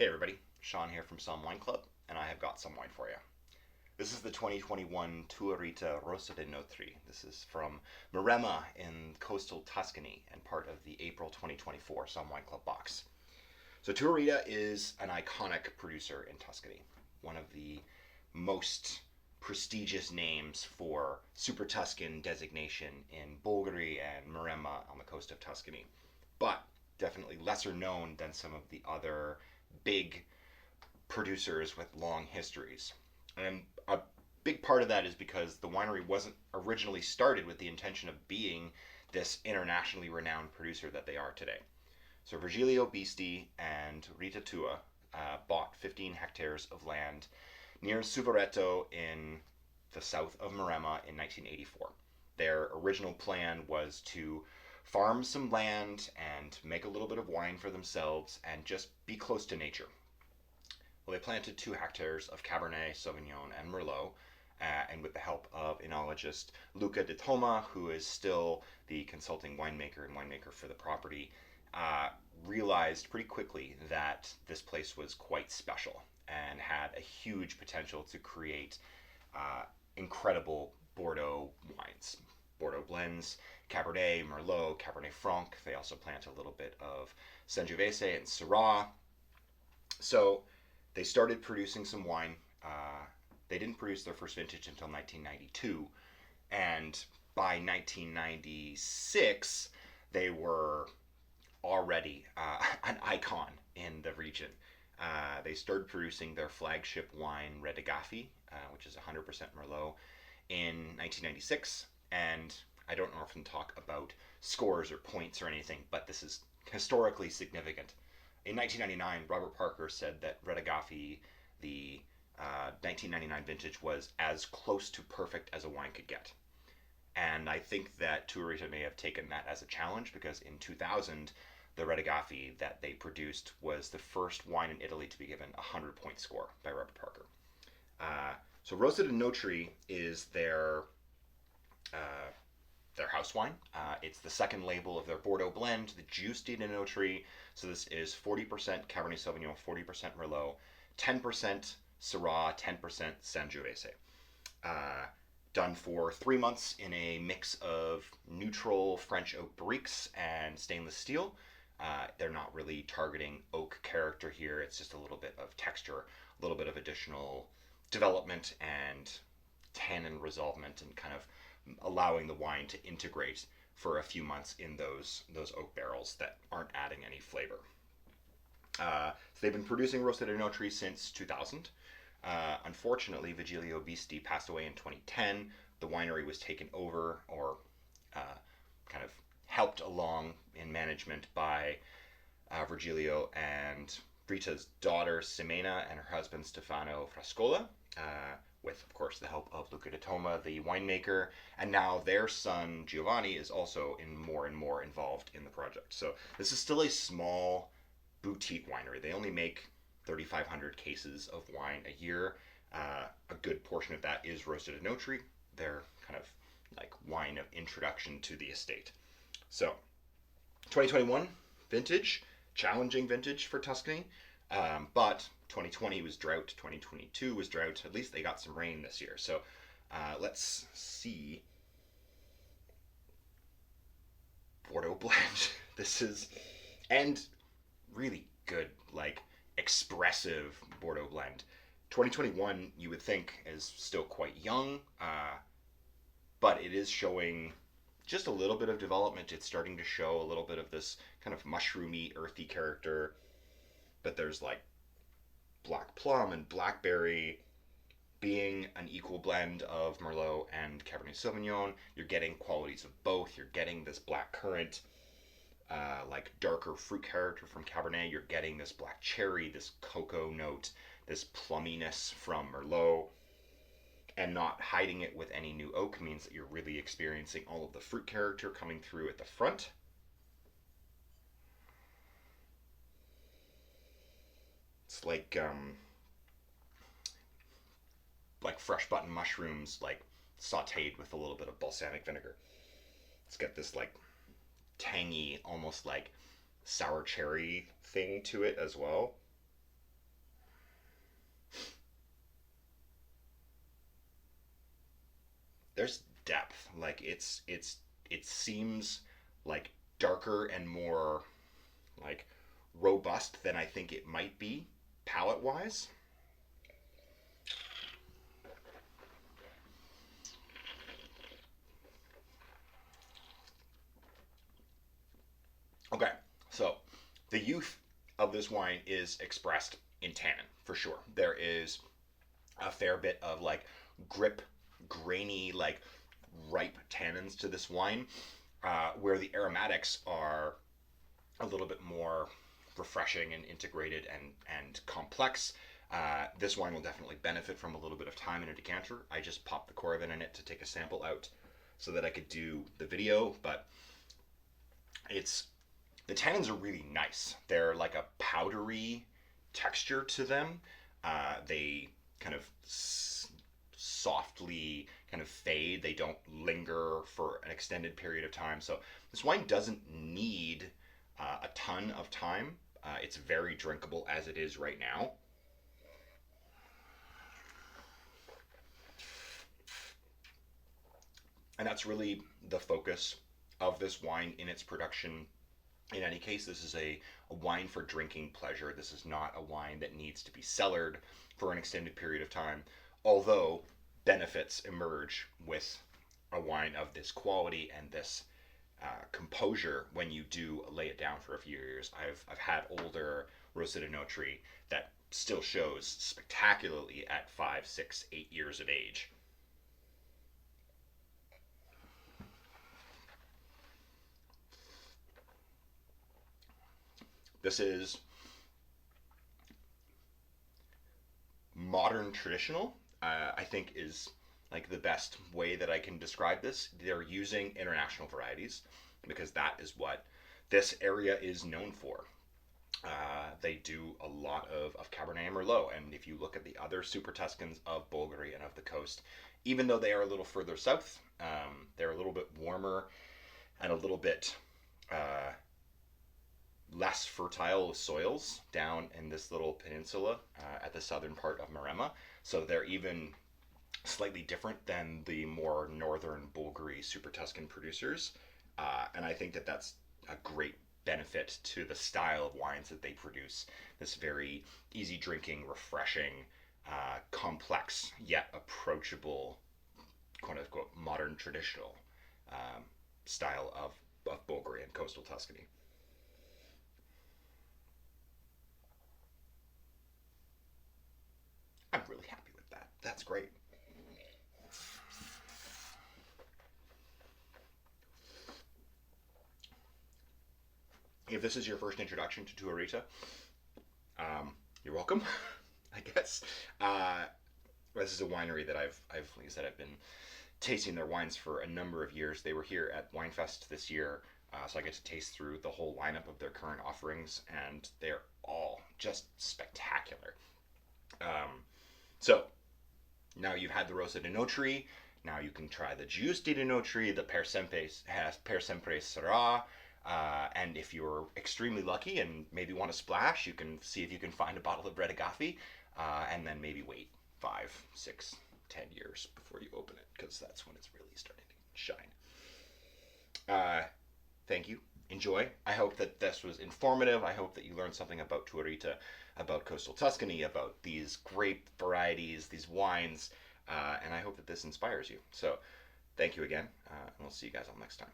Hey everybody, Sean here from Somm Wine Club, and I have got some wine for you. This is the 2021 Tua Rita Rosso dei Notri. This is from Maremma in coastal Tuscany and part of the April 2024 Somm Wine Club box. So Tua Rita is an iconic producer in Tuscany, one of the most prestigious names for Super Tuscan designation in Bolgheri and Maremma on the coast of Tuscany, but definitely lesser known than some of the other big producers with long histories. And a big part of that is because the winery wasn't originally started with the intention of being this internationally renowned producer that they are today. So Virgilio Bisti and Rita Tua bought 15 hectares of land near Suvaretto in the south of Maremma in 1984. Their original plan was to farm some land and make a little bit of wine for themselves and just be close to nature. Well, they planted 2 hectares of Cabernet Sauvignon and Merlot, and with the help of enologist Luca de Toma, who is still the consulting winemaker for the property, realized pretty quickly that this place was quite special and had a huge potential to create incredible Bordeaux wines. Bordeaux blends, Cabernet, Merlot, Cabernet Franc. They also plant a little bit of Sangiovese and Syrah. So they started producing some wine. They didn't produce their first vintage until 1992, and by 1996, they were already an icon in the region. They started producing their flagship wine, Redigaffi, which is 100% Merlot, in 1996. And I don't often talk about scores or points or anything, but this is historically significant. In 1999, Robert Parker said that Redigaffi, the 1999 vintage, was as close to perfect as a wine could get. And I think that Tua Rita may have taken that as a challenge, because in 2000, the Redigaffi that they produced was the first wine in Italy to be given a 100-point score by Robert Parker. So Rosso dei Notri is their house wine. It's the second label of their Bordeaux blend, the Juice de Notri. So this is 40% Cabernet Sauvignon, 40% Merlot, 10% Syrah, 10% Sangiovese. Done for 3 months in a mix of neutral French oak barriques and stainless steel. They're not really targeting oak character here. It's just a little bit of texture, a little bit of additional development and tannin resolvement, and kind of allowing the wine to integrate for a few months in those oak barrels that aren't adding any flavor. So they've been producing Rosso dei Notri since 2000. Unfortunately, Virgilio Bisti passed away in 2010. The winery was taken over, or kind of helped along in management, by Virgilio and Rita's daughter Ximena and her husband Stefano Frascola, with, of course, the help of Luca de Toma, the winemaker, and now their son Giovanni is also more and more involved in the project. So this is still a small boutique winery. They only make 3,500 cases of wine a year. A good portion of that is Rosso dei Notri, their kind of like wine of introduction to the estate. So 2021 vintage, challenging vintage for Tuscany, but 2020 was drought, 2022 was drought. At least they got some rain this year. So let's see. Bordeaux blend. This is, and really good, like expressive Bordeaux blend. 2021, you would think, is still quite young, but it is showing just a little bit of development. It's starting to show a little bit of this kind of mushroomy, earthy character, but there's like black plum and blackberry being an equal blend of Merlot and Cabernet Sauvignon. You're getting qualities of both. You're getting this black currant, like darker fruit character from Cabernet. You're getting this black cherry, this cocoa note, this plumminess from Merlot. And not hiding it with any new oak means that you're really experiencing all of the fruit character coming through at the front. It's like fresh button mushrooms, like sautéed with a little bit of balsamic vinegar. It's got this like tangy, almost like sour cherry thing to it as well. there's depth. Like it seems like darker and more like robust than I think it might be palate wise. Okay, so the youth of this wine is expressed in tannin for sure. There is a fair bit of like grip, grainy, like ripe tannins to this wine, where the aromatics are a little bit more refreshing and integrated and complex. This wine will definitely benefit from a little bit of time in a decanter. I just popped the Coravin in it to take a sample out so that I could do the video, but it's the tannins are really nice. They're like a powdery texture to them. They kind of softly kind of fade. They don't linger for an extended period of time. So this wine doesn't need a ton of time. It's very drinkable as it is right now. And that's really the focus of this wine in its production. In any case, this is a wine for drinking pleasure. This is not a wine that needs to be cellared for an extended period of time, although benefits emerge with a wine of this quality and this composure when you do lay it down for a few years. I've had older Rosso dei Notri that still shows spectacularly at 5, 6, 8 years of age. This is modern traditional, I think is like the best way that I can describe this. They're using international varieties because that is what this area is known for. They do a lot of Cabernet Merlot, and if you look at the other Super Tuscans of Bulgaria and of the coast, even though they are a little further south, they're a little bit warmer and a little bit less fertile soils down in this little peninsula at the southern part of Maremma. So they're even slightly different than the more northern Bulgari Super Tuscan producers. And I think that that's a great benefit to the style of wines that they produce. This very easy drinking, refreshing, complex yet approachable, quote unquote, modern traditional style of Bulgari and coastal Tuscany. I'm really happy with that. That's great. If this is your first introduction to Tua Rita, you're welcome, I guess. This is a winery that like I said, I've been tasting their wines for a number of years. They were here at Winefest this year, so I get to taste through the whole lineup of their current offerings, and they're all just spectacular. Um, so now you've had the Rosso dei Notri. Now you can try the Giusti dei Notri. The Per Sempre Sarà. And if you're extremely lucky and maybe want to splash, you can see if you can find a bottle of Red Agave, and then maybe wait 5, 6, 10 years before you open it, because that's when it's really starting to shine. Thank you. Enjoy. I hope that this was informative. I hope that you learned something about Tua Rita, about coastal Tuscany, about these grape varieties, these wines, and I hope that this inspires you. So, thank you again, and we'll see you guys all next time.